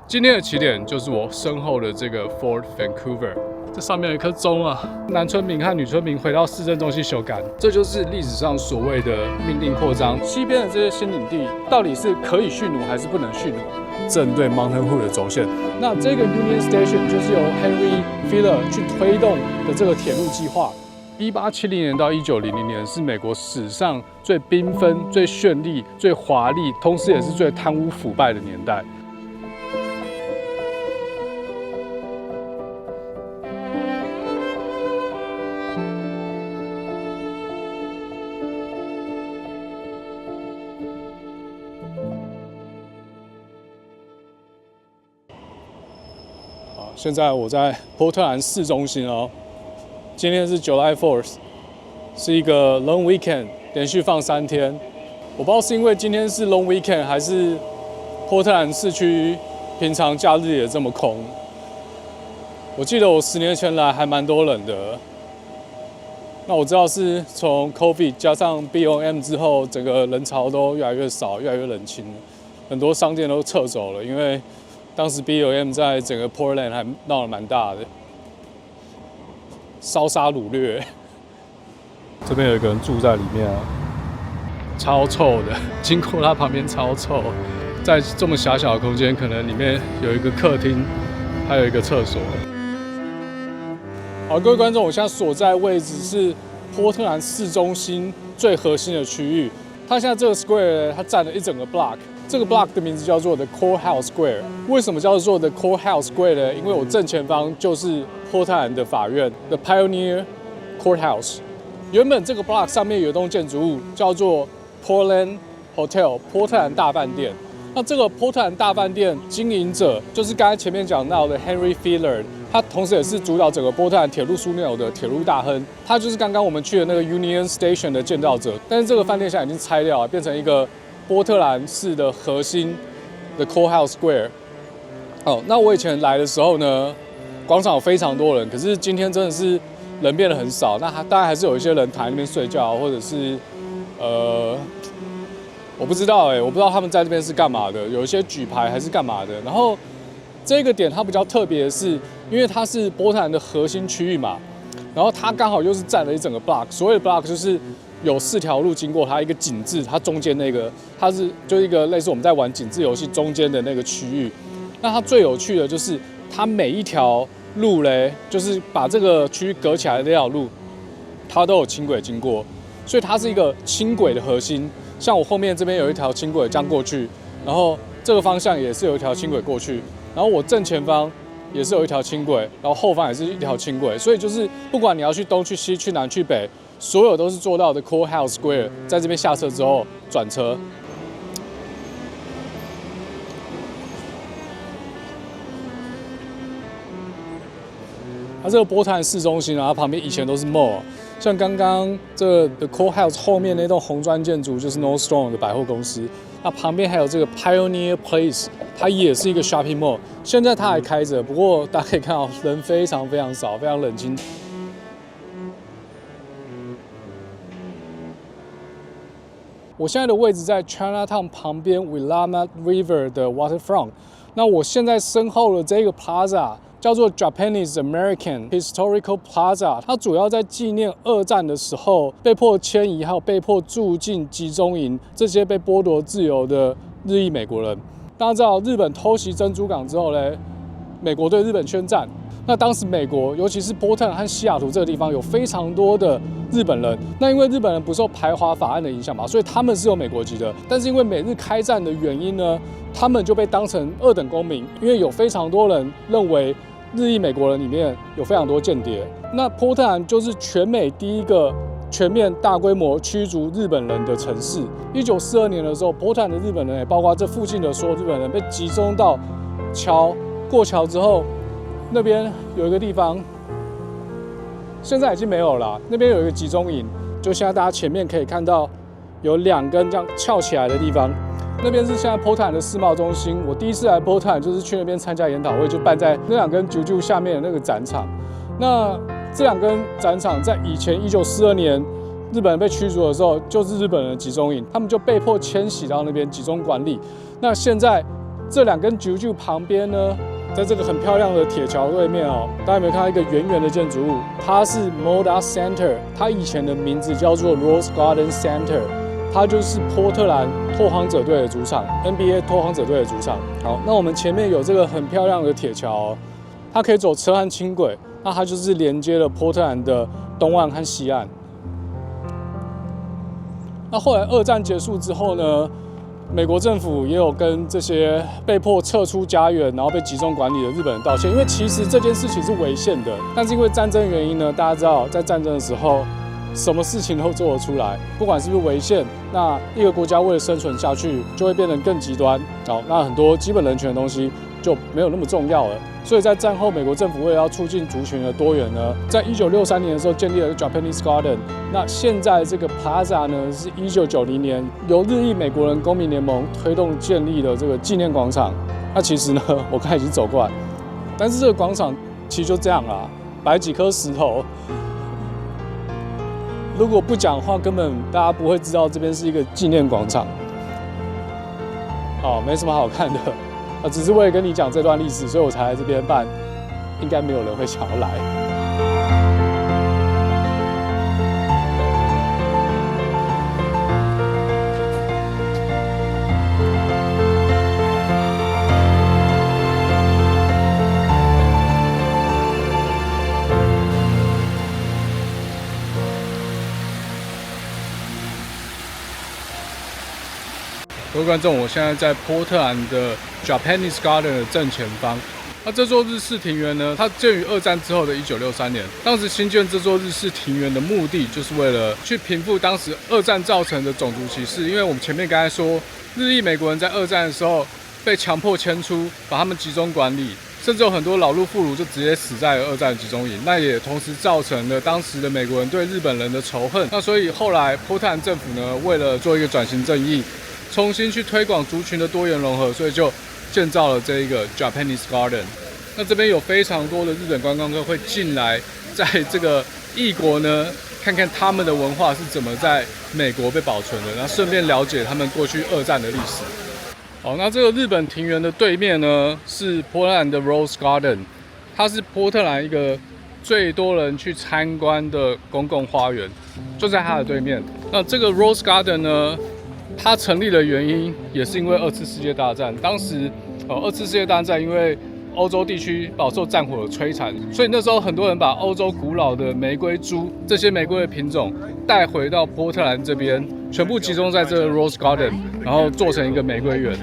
今天的起点就是我身后的这个 Fort Vancouver， 这上面有一颗钟啊。男村民和女村民回到市政中心休干，这就是历史上所谓的命令扩张。西边的这些新领地到底是可以蓄奴还是不能蓄奴？正对 Mountain Hood 的轴线。那这个 Union Station 就是由 Henry Filler 去推动的这个铁路计划。1870年到1900年是美国史上最缤纷、最绚丽、最华丽，同时也是最贪污腐败的年代。现在我在波特兰市中心哦。今天是 July 4th， 是一个 long weekend， 连续放3天。我不知道是因为今天是 long weekend， 还是波特兰市区平常假日也这么空。我记得我10年前来还蛮多人的。那我知道是从 COVID 加上 BOM 之后，整个人潮都越来越少，越来越冷清，很多商店都撤走了，因为当时 BLM 在整个 Portland 还闹得蛮大的，烧杀掳掠。这边有一个人住在里面啊，超臭的，经过他旁边超臭。在这么狭小的空间，可能里面有一个客厅，还有一个厕所。好，各位观众，我现在所在的位置是波特兰市中心最核心的区域。它现在这个 square 它占了一整个 block。这个 block 的名字叫做 The Courthouse Square。为什么叫做 The Courthouse Square 呢？因为我正前方就是波特兰的法院 The Pioneer Courthouse。原本这个 block 上面有一栋建筑物叫做 Portland Hotel 波特兰大饭店。那这个波特兰大饭店经营者就是刚才前面讲到的 Henry Filler， 他同时也是主导整个波特兰铁路枢纽的铁路大亨。他就是刚刚我们去的那个 Union Station 的建造者。但是这个饭店现在已经拆掉了，变成一个波特兰市的核心的 Courthouse Square。那我以前来的时候呢，广场有非常多人，可是今天真的是人变得很少。那当然还是有一些人躺在那边睡觉，或者是我不知道我不知道他们在这边是干嘛的，有一些举牌还是干嘛的。然后这个点它比较特别的是，因为它是波特兰的核心区域嘛，然后它刚好又是占了一整个 block。所谓的 block 就是有4条路经过它，一个井字，它中间那个它是就一个类似我们在玩井字游戏中间的那个区域。那它最有趣的就是它每一条路嘞，就是把这个区域隔起来的那条路，它都有轻轨经过，所以它是一个轻轨的核心。像我后面这边有一条轻轨这样过去，然后这个方向也是有一条轻轨过去，然后我正前方也是有一条轻轨，然后后方也是一条轻轨，所以就是不管你要去东去西去南去北，所有都是做到的 Courthouse Square。在这边下车之后转车。它这个波特兰市中心啊，它旁边以前都是 mall， 像刚刚这 The Courthouse 后面那栋红砖建筑就是 Nordstrom 的百货公司，那旁边还有这个 Pioneer Place， 它也是一个 shopping mall， 现在它还开着，不过大家可以看到人非常非常少，非常冷清。我现在的位置在 Chinatown 旁边 Willamette River 的 Waterfront。那我现在身后的这个 Plaza 叫做 Japanese American Historical Plaza， 它主要在纪念2战的时候被迫迁移还有被迫住进集中营这些被剥夺自由的日裔美国人。大家知道日本偷袭珍珠港之后呢，美国对日本宣战。那当时美国，尤其是波特兰和西雅图这个地方，有非常多的日本人。那因为日本人不受排华法案的影响嘛，所以他们是有美国籍的。但是因为美日开战的原因呢，他们就被当成2等公民，因为有非常多人认为日裔美国人里面有非常多间谍。那波特兰就是全美第一个全面大规模驱逐日本人的城市。1942年的时候，波特兰的日本人也包括这附近的所有日本人被集中到过桥之后。那边有一个地方，现在已经没有了。那边有一个集中营，就现在大家前面可以看到有2根这样翘起来的地方。那边是现在波特兰的世贸中心。我第一次来波特兰就是去那边参加研讨会，就办在那2根啾下面的那个展场。那这2根展场在以前1942年日本人被驱逐的时候，就是日本人的集中营，他们就被迫迁徙到那边集中管理。那现在这2根啾啾旁边呢，在这个很漂亮的铁桥对面哦，大家有没有看到一个圆圆的建筑物？它是 Moda Center， 它以前的名字叫做 Rose Garden Center， 它就是波特兰拓荒者队的主场 ，NBA 拓荒者队的主场。好，那我们前面有这个很漂亮的铁桥哦，它可以走车和轻轨，那它就是连接了波特兰的东岸和西岸。那后来2战结束之后呢？美国政府也有跟这些被迫撤出家园，然后被集中管理的日本人道歉，因为其实这件事情是违宪的，但是因为战争原因呢，大家知道在战争的时候，什么事情都做得出来，不管是不是违宪，那一个国家为了生存下去，就会变得更极端。好，那很多基本人权的东西就没有那么重要了。所以在战后，美国政府为了要促进族群的多元呢，在1963年的时候建立了 Japanese Garden。那现在这个 Plaza 呢，是1990年由日裔美国人公民联盟推动建立的这个纪念广场。那其实呢，我刚才已经走过来，但是这个广场其实就这样啦，摆几颗石头。如果不讲的话，根本大家不会知道这边是一个纪念广场。哦，没什么好看的。只是为了跟你讲这段历史，所以我才来这边办，应该没有人会想要来。各位观众，我现在在波特兰的 Japanese Garden 的正前方。那这座日式庭园呢，它建于2战之后的1963年。当时新建这座日式庭园的目的，就是为了去平复当时2战造成的种族歧视。因为我们前面刚才说，日裔美国人在2战的时候被强迫迁出，把他们集中管理，甚至有很多老弱妇孺就直接死在了2战集中营。那也同时造成了当时的美国人对日本人的仇恨。那所以后来波特兰政府呢，为了做一个转型正义，重新去推广族群的多元融合，所以就建造了这一个 Japanese Garden。那这边有非常多的日本观光客会进来，在这个异国呢，看看他们的文化是怎么在美国被保存的，然后顺便了解他们过去2战的历史。好，那这个日本庭园的对面呢，是波特兰的 Rose Garden， 它是波特兰一个最多人去参观的公共花园，就在它的对面。那这个 Rose Garden 呢，它成立的原因也是因为2次世界大战。当时，2次世界大战因为欧洲地区饱受战火的摧残，所以那时候很多人把欧洲古老的玫瑰株这些玫瑰的品种带回到波特兰这边，全部集中在这个 Rose Garden， 然后做成一个玫瑰园。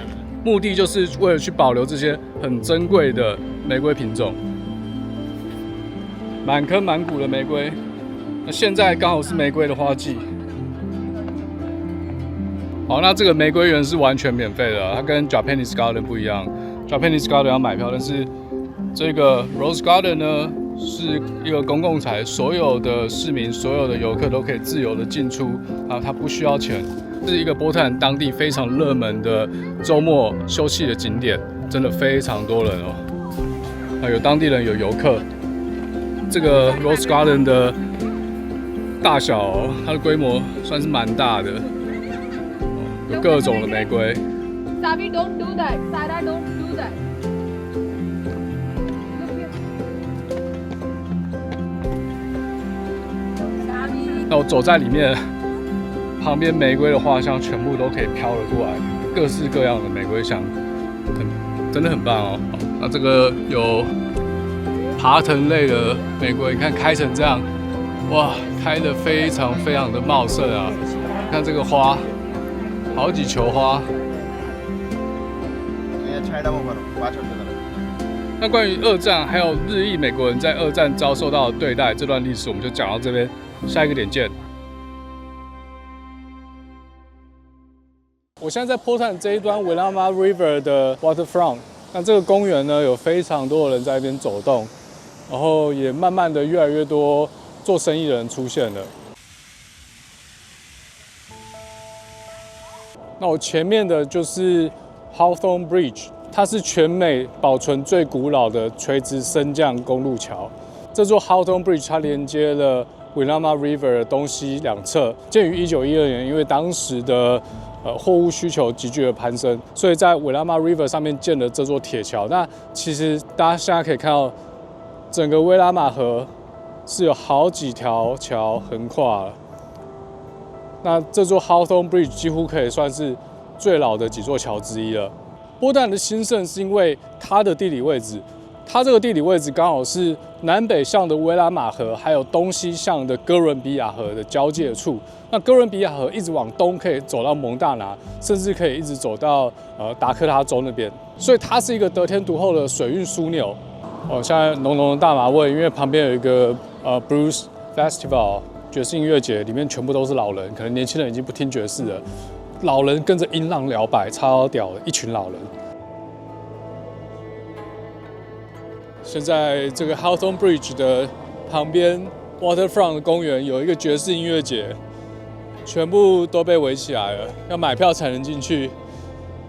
目的就是为了去保留这些很珍贵的玫瑰品种，满坑满谷的玫瑰。那现在刚好是玫瑰的花季。好，那这个玫瑰园是完全免费的，它跟 Japanese Garden 不一样。Japanese Garden 要买票，但是这个 Rose Garden 呢是一个公共财，所有的市民、所有的游客都可以自由的进出，啊，它不需要钱，是一个波特兰当地非常热门的周末休憩的景点，真的非常多人哦。啊，有当地人，有游客。这个 Rose Garden 的大小，它的规模算是蛮大的。有各种的玫瑰。Sabi, don't do that. Sarah, don't do that. 那我走在里面，旁边玫瑰的花香全部都可以飘了过来，各式各样的玫瑰香，真的很棒哦。那这个有爬藤类的玫瑰，你看开成这样，哇，开得非常非常的茂盛啊！看这个花。好几球花。那关于2战还有日裔美国人在2战遭受到的对待这段历史，我们就讲到这边，下一个点见。我现在在波特兰这一端 Willamette River 的 Waterfront， 那这个公园呢有非常多的人在那边走动，然后也慢慢的越来越多做生意的人出现了。那我前面的就是 Hawthorne Bridge， 它是全美保存最古老的垂直升降公路桥。这座 Hawthorne Bridge 它连接了 Willamette River 的东西两侧，建于1912年，因为当时的货物需求急剧的攀升，所以在 Willamette River 上面建了这座铁桥。那其实大家现在可以看到，整个威拉玛河是有好几条桥横跨了。那这座 Hawthorne Bridge 几乎可以算是最老的几座桥之一了。波特兰的兴盛是因为它的地理位置，它这个地理位置刚好是南北向的威拉玛河，还有东西向的哥伦比亚河的交界处。那哥伦比亚河一直往东可以走到蒙大拿，甚至可以一直走到达科他州那边，所以它是一个得天独厚的水运枢纽。现在浓浓的大麻味，因为旁边有一个Blues Festival 爵士音乐节，里面全部都是老人，可能年轻人已经不听爵士了，老人跟着音浪摇摆，超屌的一群老人。现在这个 Hawthorne Bridge 的旁边 Waterfront 的公园有一个爵士音乐节，全部都被围起来了，要买票才能进去，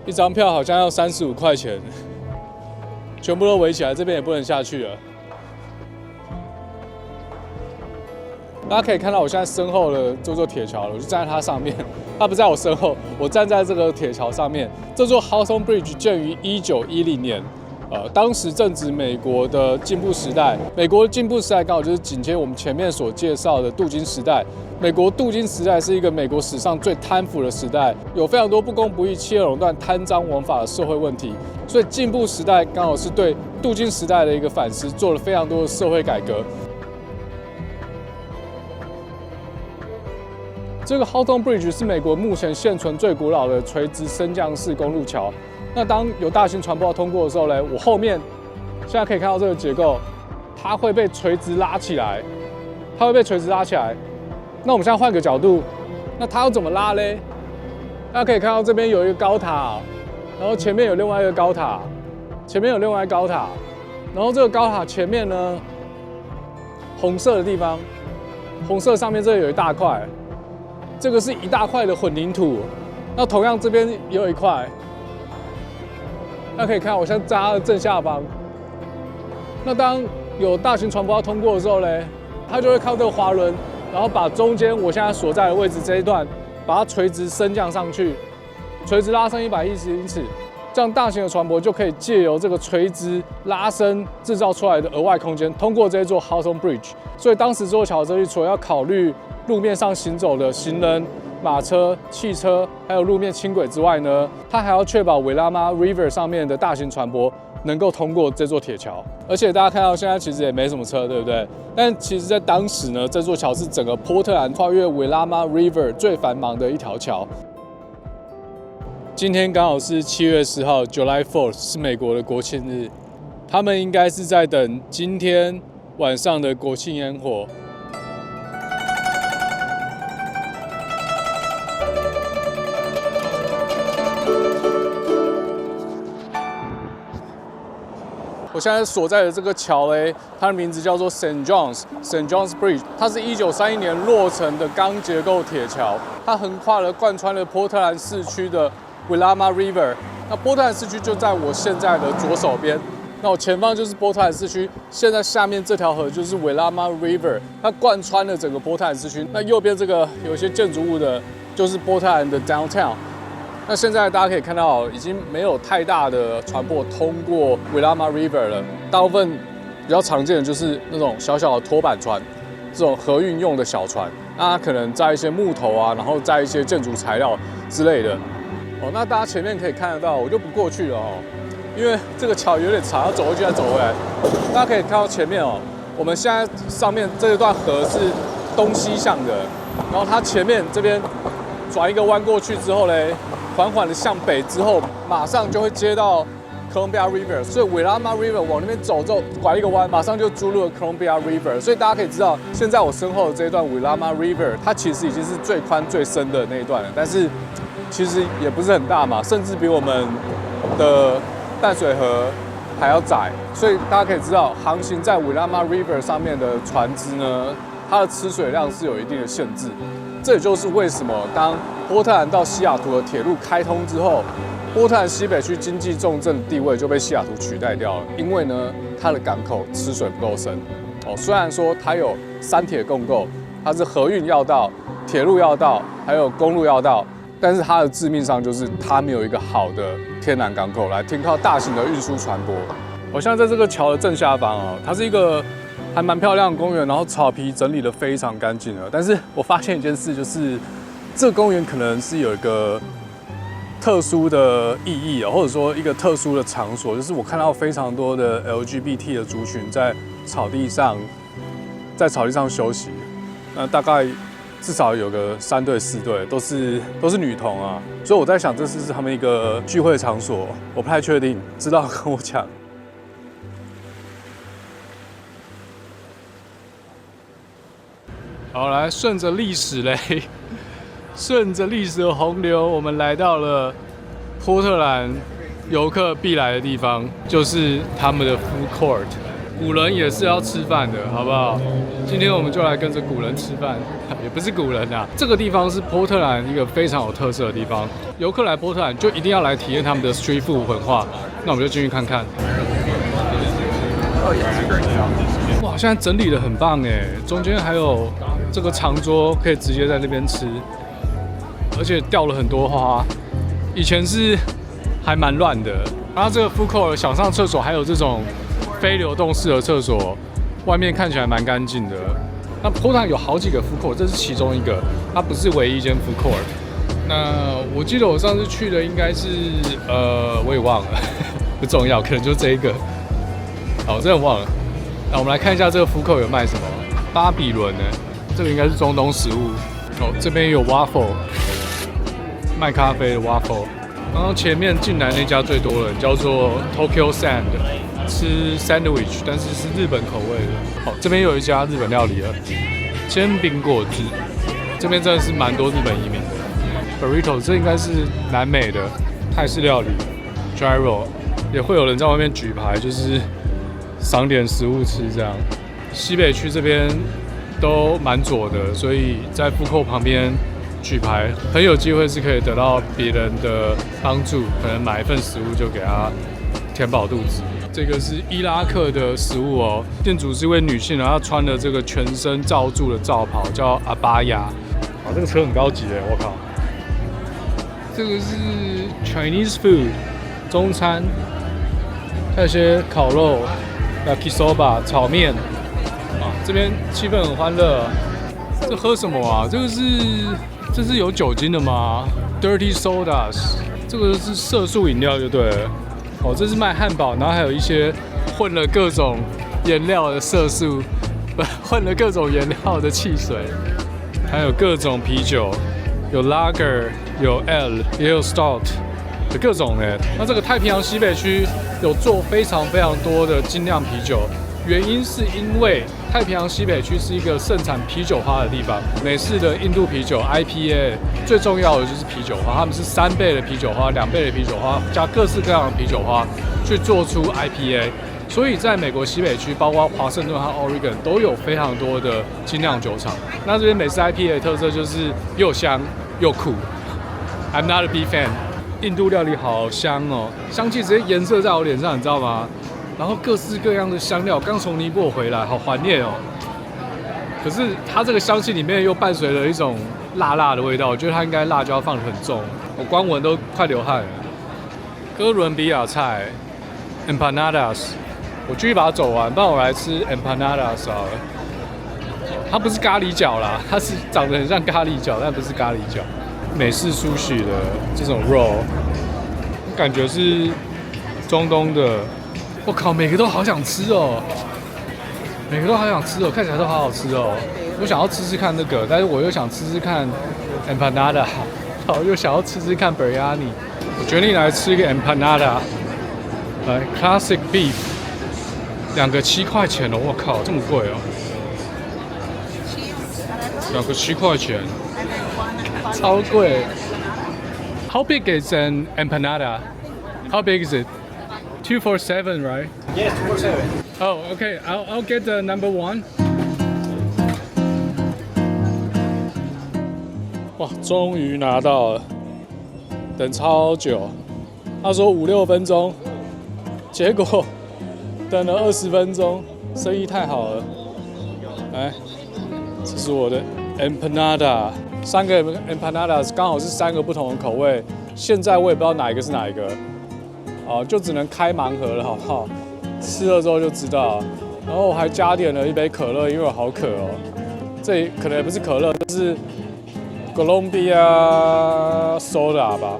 一张票好像要35块钱。全部都围起来，这边也不能下去了。大家可以看到我现在身后的这座铁桥了，我就站在它上面，它不在我身后，我站在这个铁桥上面。这座 Hawthorne Bridge 建于1910年，当时正值美国的进步时代。美国的进步时代刚好就是紧接我们前面所介绍的镀金时代。美国镀金时代是一个美国史上最贪腐的时代，有非常多不公不义、企业垄断、贪赃枉法的社会问题。所以进步时代刚好是对镀金时代的一个反思，做了非常多的社会改革。这个 Hawthorne Bridge 是美国目前现存最古老的垂直升降式公路桥。那当有大型船舶要通过的时候呢，我后面现在可以看到这个结构，它会被垂直拉起来，它会被垂直拉起来。那我们现在换个角度，那它要怎么拉嘞？大家可以看到这边有一个高塔，然后前面有另外一个高塔，前面有另外一个高塔，然后这个高塔前面呢，红色的地方，红色上面这里有一大块，这个是一大块的混凝土。那同样这边也有一块，大家可以看，我现在在它的正下方。那当有大型船舶要通过的时候呢，它就会靠这个滑轮，然后把中间我现在所在的位置这一段，把它垂直升降上去，垂直拉升110英尺，这样大型的船舶就可以借由这个垂直拉升制造出来的额外空间，通过这一座 Hawthorne Bridge。所以当时这座桥设计除了要考虑路面上行走的行人、马车、汽车，还有路面轻轨之外呢，它还要确保 Willamette River 上面的大型船舶能够通过这座铁桥。而且大家看到现在其实也没什么车，对不对？但其实在当时呢，这座桥是整个波特兰跨越 Willamette River 最繁忙的一条桥。今天刚好是7月10号 ，July 4th 是美国的国庆日，他们应该是在等今天晚上的国庆烟火。我现在所在的这个桥嘞，它的名字叫做 St. John's Bridge， 它是1931年落成的钢结构铁桥，它横跨了贯穿了波特兰市区的 Willamette River。那波特兰市区就在我现在的左手边，那我前方就是波特兰市区，现在下面这条河就是 Willamette River， 它贯穿了整个波特兰市区。那右边这个有一些建筑物的，就是波特兰的 Downtown。那现在大家可以看到，已经没有太大的船舶通过 Willamette River 了，大部分比较常见的就是那种小小的拖板船，这种河运用的小船，那它可能载一些木头啊，然后载一些建筑材料之类的。那大家前面可以看得到，我就不过去了因为这个桥有点长，要走过去再走回来。大家可以看到前面我们现在上面这一段河是东西向的，然后它前面这边转一个弯过去之后嘞，缓缓的向北之后，马上就会接到 Columbia River， 所以 Willamette River 往那边走之后，拐一个弯，马上就注入了 Columbia River。所以大家可以知道，现在我身后的这一段 Willamette River， 它其实已经是最宽最深的那一段了，但是其实也不是很大嘛，甚至比我们的淡水河还要窄。所以大家可以知道，航行在 Willamette River 上面的船只呢，它的吃水量是有一定的限制。这也就是为什么当波特兰到西雅图的铁路开通之后，波特兰西北区经济重镇的地位就被西雅图取代掉了。因为呢，它的港口吃水不够深虽然说它有3铁共构，它是河运要道、铁路要道，还有公路要道，但是它的致命伤就是它没有一个好的天然港口来停靠大型的运输船舶。我现在在这个桥的正下方哦，它是一个还蛮漂亮的公园，然后草皮整理得非常干净了。但是我发现一件事，就是这个公园可能是有一个特殊的意义啊，或者说一个特殊的场所，就是我看到非常多的 LGBT 的族群在草地上休息。那大概至少有个3对4对，都是女童啊，所以我在想这是他们一个聚会场所，我不太确定，知道跟我讲。好，来顺着历史嘞，顺着历史的洪流，我们来到了波特兰游客必来的地方，就是他们的 food court。古人也是要吃饭的，好不好？今天我们就来跟着古人吃饭，也不是古人啊。这个地方是波特兰一个非常有特色的地方，游客来波特兰就一定要来体验他们的 street food 文化。那我们就进去看看。哇，现在整理得很棒哎，中间还有这个长桌可以直接在那边吃，而且吊了很多花。以前是还蛮乱的，然后这个 food court 想上厕所还有这种非流动式的厕所，外面看起来蛮干净的。那波特兰有好几个 food court， 这是其中一个，它不是唯一一间 food court。那我记得我上次去的应该是我也忘了，不重要，可能就这一个。好，真的忘了。那我们来看一下这个 food court 有卖什么。巴比伦呢，这个应该是中东食物。哦，这边有 waffle， 卖咖啡的 waffle。然后前面进来那家最多人，叫做 Tokyo Sand。吃 sandwich， 但是是日本口味的。好，这边有一家日本料理了，煎饼果子。这边真的是蛮多日本移民的。Burrito， 这应该是南美的泰式料理。Gyro， 也会有人在外面举牌，就是赏点食物吃这样。西北区这边都蛮左的，所以在food court旁边举牌，很有机会是可以得到别人的帮助，可能买一份食物就给他填饱肚子。这个是伊拉克的食物哦，店主是一位女性，然后她穿的这个全身罩住的罩袍叫阿巴亚。啊，这个车很高级耶，我靠！这个是 Chinese food， 中餐，还有一些烤肉 ，yakisoba 炒面。啊，这边气氛很欢乐。这喝什么啊？这是有酒精的吗 ？Dirty sodas， 这个是色素饮料就对了。哦，这是卖汉堡，然后还有一些混了各种颜料的色素，混了各种颜料的汽水，还有各种啤酒，有 Lager， 有 L， 也有 Stout， 有各种的。那这个太平洋西北区有做非常非常多的精酿啤酒，原因是因为太平洋西北区是一个盛产啤酒花的地方。美式的印度啤酒 IPA 最重要的就是啤酒花，他们是3倍的啤酒花、2倍的啤酒花加各式各样的啤酒花去做出 IPA。所以在美国西北区，包括华盛顿和 Oregon 都有非常多的精酿酒厂。那这边美式 IPA 的特色就是又香又苦。I'm not a big fan。印度料理好香哦，香气直接颜色在我脸上，你知道吗？然后各式各样的香料，刚从尼泊尔回来，好怀念哦。可是它这个香气里面又伴随了一种辣辣的味道，我觉得它应该辣椒放得很重，我光闻都快流汗了。哥伦比亚菜 empanadas， 我继续把它走完，不然我来吃 empanadas 好了。它不是咖喱饺啦，它是长得很像咖喱饺，但不是咖喱饺。美式苏许的这种肉，感觉是中东的。我靠，每个都好想吃哦，每个都好想吃哦，看起来都好好吃哦。我想要吃吃看那个，但是我又想吃吃看 empanada， 然后又想要吃吃看 biryani。我决定来吃一个 empanada， 来 classic beef， 2个7块钱哦，我靠，这么贵哦，2个7块钱，超贵。How big is an empanada? How big is it? 247, right? Yes, 247. Oh, okay. I'll get the number 1. 哇，终于拿到了，等超久。他说5-6分钟，结果等了20分钟，生意太好了。来，这是我的 empanada， 3个 empanadas 刚好是3个不同的口味，现在我也不知道哪一个是哪一个，就只能开盲盒了，好不好？吃了之后就知道。然后我还加点了一杯可乐，因为我好渴哦。这可能也不是可乐，这是 Colombia Soda 吧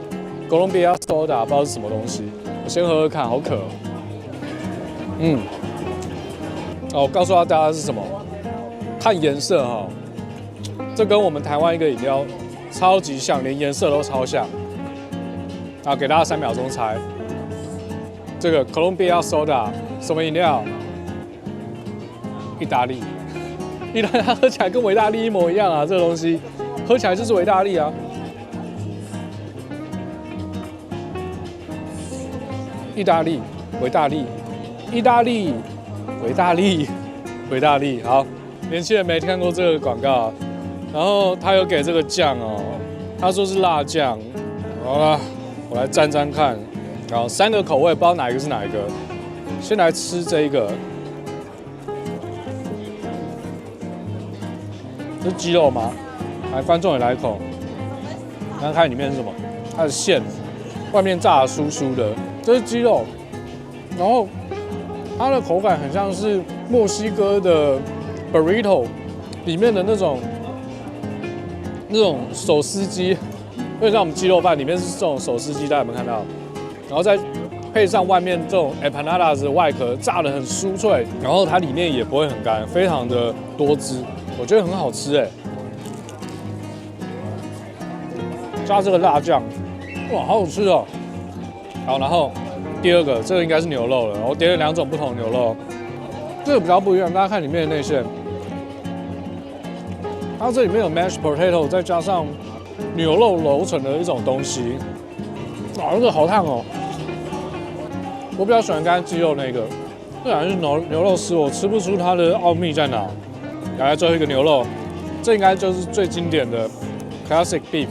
，Colombia Soda 不知道是什么东西，我先喝喝看，好渴哦。我告诉大家是什么，看颜色哈，这跟我们台湾一个饮料超级像，连颜色都超像。好，给大家3秒钟猜，这个 Colombia Soda 什么饮料？意大利，意大利它喝起来跟维大利一模一样啊，这个东西喝起来就是维大利啊。意大利，维大利，意大利，维大利，维大利。好，年轻人没看过这个广告，然后他有给这个酱哦，他说是辣酱。好了，我来沾沾看。然后3个口味，不知道哪一个是哪一个。先来吃这一个。这是鸡肉吗？来，观众也来一口，看看里面是什么。它的馅，外面炸得酥酥的，这是鸡肉。然后它的口感很像是墨西哥的 burrito 里面的那种手撕鸡，有点像我们鸡肉饭里面是这种手撕鸡，大家有没有看到？然后再配上外面这种 empanadas 的外壳，炸得很酥脆，然后它里面也不会很干，非常的多汁。我觉得很好吃哎，加这个辣酱，哇，好好吃哦。好，然后第2个，这个应该是牛肉了，我点了2种不同的牛肉，这个比较不一样，大家看里面的内馅，它这里面有 mashed potato， 再加上牛肉揉成的一种东西，哇，这个好烫哦。我比较喜欢刚才鸡肉那个，这好像是牛肉丝，我吃不出它的奥秘在哪。来，最后一个牛肉，这应该就是最经典的 classic beef，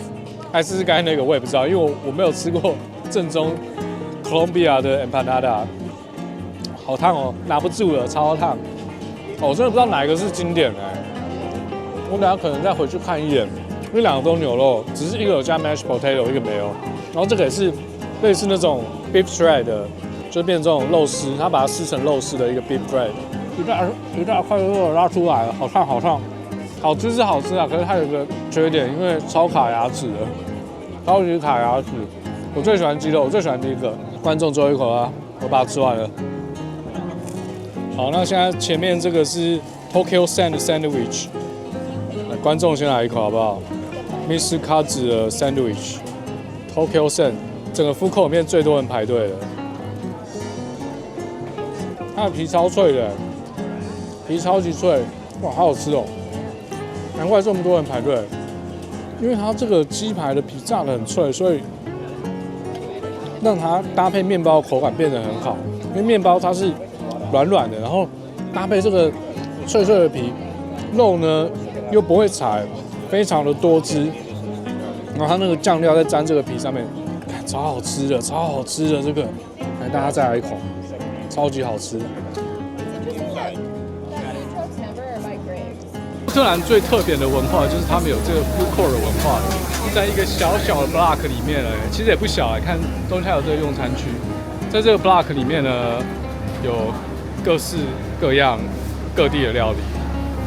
还是刚才那个我也不知道，因为我没有吃过正宗 Colombia 的 empanada， 好烫哦，拿不住了，超烫。我真的不知道哪一个是经典哎，我等下可能再回去看一眼，因为2个都牛肉，只是一个有加 mashed potato， 一个没有。然后这个也是类似那种 beef shred 的，就变成这种肉丝，它把它撕成肉丝的一个 beef shred。一大块肉拉出来了，好烫好烫，好吃是好吃啊，可是它有个缺点，因为超卡牙齿的，超级卡牙齿。我最喜欢鸡肉，我最喜欢第1个。观众最后一口啊，我把它吃完了。好，那现在前面这个是 Tokyo Sand Sandwich， 观众先来一口好不好 ？Mr. Kazu 的 Sandwich Tokyo Sand， 整个food court里面最多人排队的。它的皮超脆的。皮超级脆，哇，好好吃哦！难怪这么多人排队，因为它这个鸡排的皮炸得很脆，所以让它搭配面包的口感变得很好。因为面包它是软软的，然后搭配这个脆脆的皮，肉呢又不会柴，非常的多汁。然后它那个酱料在沾这个皮上面，超好吃的，超好吃的这个，来大家再来一口，超级好吃。乌克兰最特别的文化就是他们有这个 food court 的文化，在一个小小的 block 里面呢，其实也不小，看东西还有这个用餐区，在这个 block 里面呢，有各式各样各地的料理，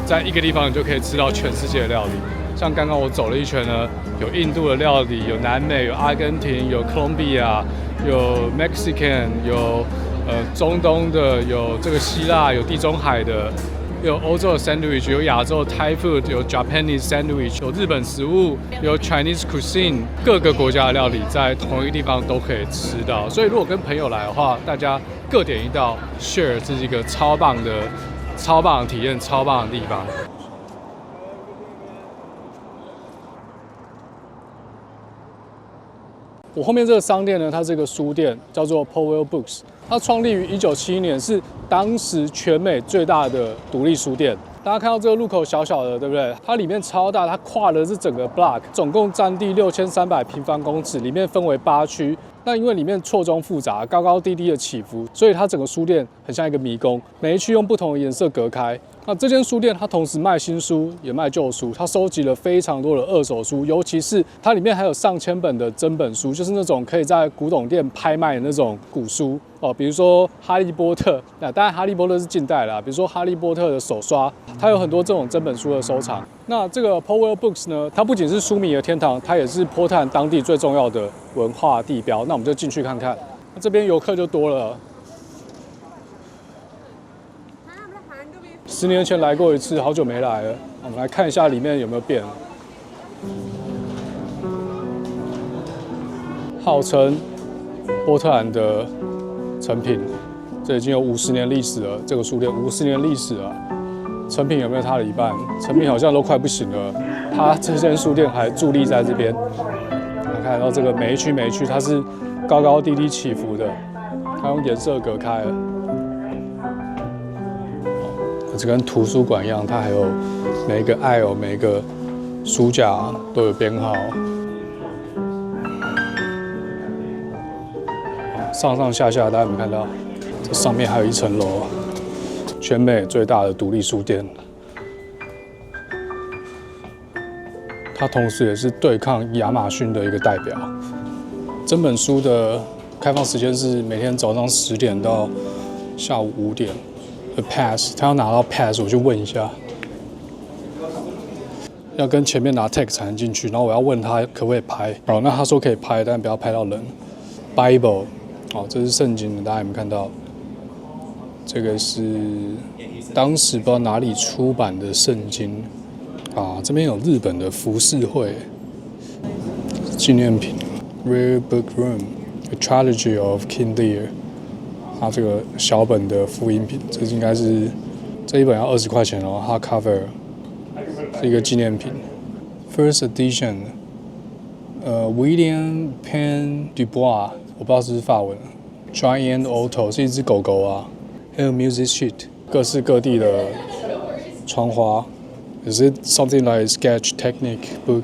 在一个地方你就可以吃到全世界的料理。像刚刚我走了一圈呢，有印度的料理，有南美，有阿根廷，有 Colombia， 有 Mexican， 有中东的，有这个希腊，有地中海的。有欧洲的 sandwich， 有亚洲的 Thai food， 有 Japanese sandwich， 有日本食物，有 Chinese cuisine， 各个国家的料理在同一个地方都可以吃到。所以如果跟朋友来的话，大家各点一道 ，share 这是一个超棒的体验，超棒的地方。我后面这个商店呢，它是一个书店，叫做 Powell Books。它创立于1971年，是当时全美最大的独立书店。大家看到这个路口小小的，对不对？它里面超大，它跨的是整个 block， 总共占地6300平方公尺，里面分为8区。那因为里面错综复杂、高高低低的起伏，所以它整个书店很像一个迷宫，每一区用不同的颜色隔开。那这间书店它同时卖新书也卖旧书，它收集了非常多的二手书，尤其是它里面还有上千本的真本书，就是那种可以在古董店拍卖的那种古书哦，比如说《哈利波特》，那当然《哈利波特》是近代啦，比如说《哈利波特》的手刷，它有很多这种真本书的收藏。那这个 Powell Books 呢，它不仅是书迷的天堂，它也是波特兰当地最重要的文化地标。那我们就进去看看，这边游客就多了。10年前来过一次，好久没来了。我们来看一下里面有没有变。号称波特兰的成品，这已经有50年历史了。这个书店50年历史了，成品有没有它的一半？成品好像都快不行了。它这间书店还伫立在这边。大家看到这个每一区它是高高低低起伏的，它用颜色隔开了。这跟图书馆一样，它还有每一个 aisle 每一个书架都有编号，上上下下，大家有没有看到？这上面还有1层楼，全美最大的独立书店。它同时也是对抗亚马逊的一个代表。整本书的开放时间是每天早上10点到下午5点。pass， 他要拿到 pass， 我去问一下，要跟前面拿 tag 才能进去。然后我要问他可不可以拍，哦，那他说可以拍，但不要拍到人。Bible， 哦，这是圣经，大家有没有看到？这个是当时不知道哪里出版的圣经啊。这边有日本的浮世绘纪念品 ，Rare Book Room，A Trilogy of King Lear。它这个小本的复印品，这应该是这一本要20块钱哦，hardcover， 是一个纪念品。First edition， William Penn Dubois， 我不知道是不是法文。Giant Auto 是一只狗狗啊，还有 music sheet， 各式各地的窗花。Is it something like sketch technique book?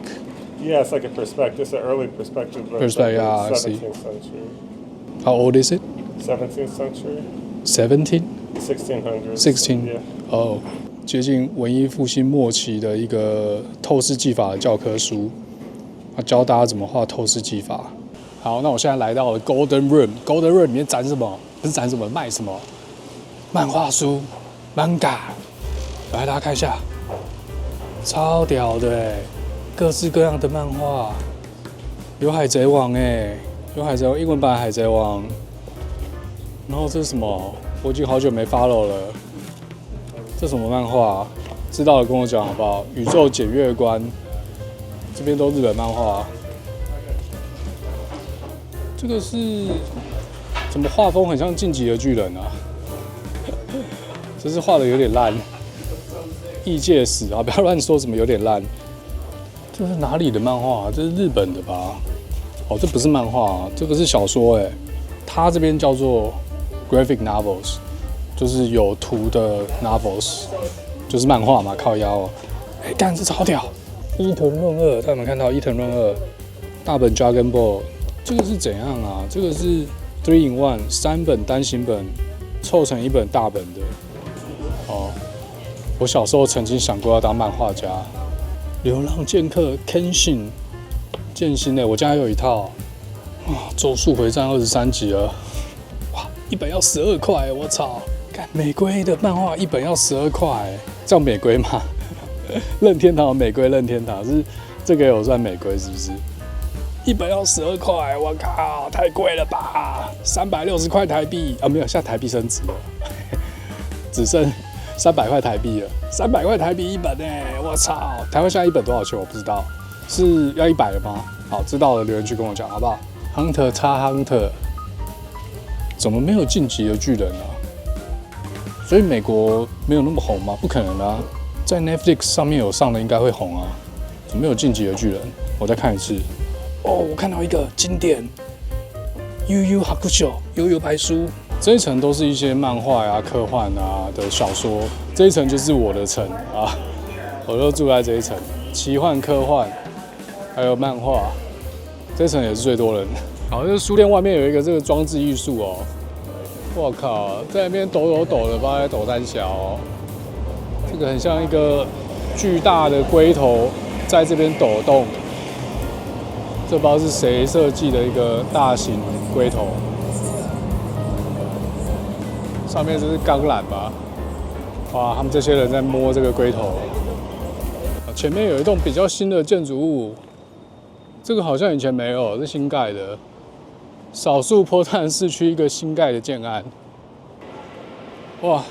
Yeah, it's like a perspective. It's an early perspective book. Perspective, yeah, I see. 17th century. How old is it? 17th century. 17? 1600s. 16. Yeah. 哦，接近文艺复兴末期的一个透视技法的教科书，教大家怎么画透视技法。好，那我现在来到了 Golden Room。Golden Room 里面展什么？不是展什么，卖什么？漫画书 ，manga。来，大家看一下，超屌的哎，各式各样的漫画，有海贼王哎，有海贼王英文版海贼王。然后这是什么？我已经好久没 follow 了。这什么漫画？知道的跟我讲好不好？宇宙检阅官，这边都日本漫画。这个是怎么画风很像《进击的巨人》啊？这是画的有点烂。异界史啊，不要乱说什么有点烂。这是哪里的漫画啊？这是日本的吧？哦，这不是漫画啊，这个是小说哎。它这边叫做 graphic novels， 就是有图的 novels， 就是漫画嘛，靠腰哦。哎，干，这超屌！伊藤润二，大家有没有看到伊藤润二大本 Dragon Ball？ 这个是怎样啊？这个是 3 in 1， 3本单行本凑成1本大本的。哦，我小时候曾经想过要当漫画家。流浪剑客 Kenshin 剑心的，我家有一套。啊，咒术回战23集了，哇，一本要12块，我操！看美规的漫画一本要12块，这样美规吗？任天堂美规，任天堂是这个有算美规是不是？一本要12块，我靠，太贵了吧！360块台币啊，没有，现在台币升值了，只剩300块台币了，300块台币一本哎，我操！台湾现在一本多少钱？我不知道，是要100了吗？好，知道的留言区跟我讲好不好？Hunter x Hunter 怎么没有晋级的巨人啊？所以美国没有那么红吗？不可能啊，在 Netflix 上面有上的应该会红啊。怎么没有晋级的巨人？我再看一次。哦，我看到一个经典，悠悠白书，这一层都是一些漫画呀、科幻啊的小说，这一层就是我的层啊，我就住在这一层，奇幻、科幻，还有漫画，这一层也是最多人。好，这个书店外面有一个这个装置艺术哦，我靠，在那边抖的，不知道在抖三小哦，这个很像一个巨大的龟头在这边抖动，这不知道是谁设计的一个大型龟头。上面这是钢缆吧？哇，他们这些人在摸这个龟头。前面有一栋比较新的建筑物，这个好像以前没有，是新盖的。少数波特兰市区一个新盖的建案。哇，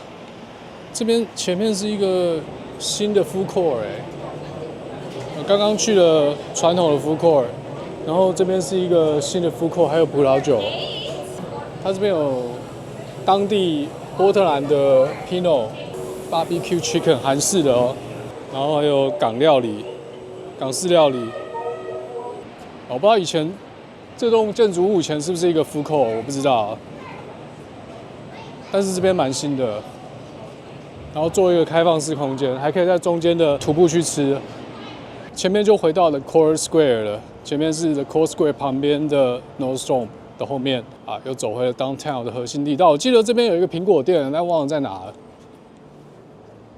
这边前面是一个新的 food court 我刚刚去了传统的 food court， 然后这边是一个新的 food court， 还有葡萄酒。它这边有当地波特兰的 Pinot Barbecue Chicken 韩式的哦，然后还有港式料理。我不知道以前这栋建筑物以前是不是一个 food court， 我不知道。但是这边蛮新的，然后做一个开放式空间，还可以在中间的徒步去吃。前面就回到了 Core Square 了，前面是 The Core Square 旁边的 Nordstrom 的后面啊，又走回了 Downtown 的核心地道。我记得这边有一个苹果店，但忘了在哪了。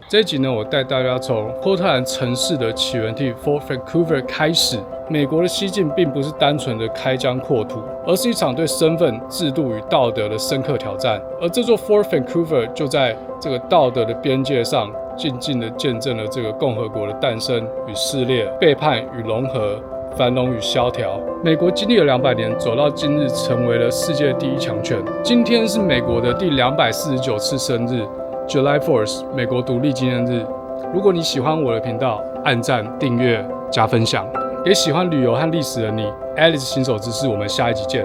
这一集呢，我带大家从波特兰城市的起源地 Fort Vancouver 开始。美国的西进并不是单纯的开疆扩土，而是一场对身份、制度与道德的深刻挑战。而这座 Fort Vancouver 就在这个道德的边界上，静静地见证了这个共和国的诞生与撕裂、背叛与融合、繁荣与萧条。美国经历了200年，走到今日，成为了世界第1强权。今天是美国的第249次生日 ，July 4th， 美国独立纪念日。如果你喜欢我的频道，按赞、订阅、加分享。也喜欢旅游和历史的你 ，Alice 新手知识，我们下一集见。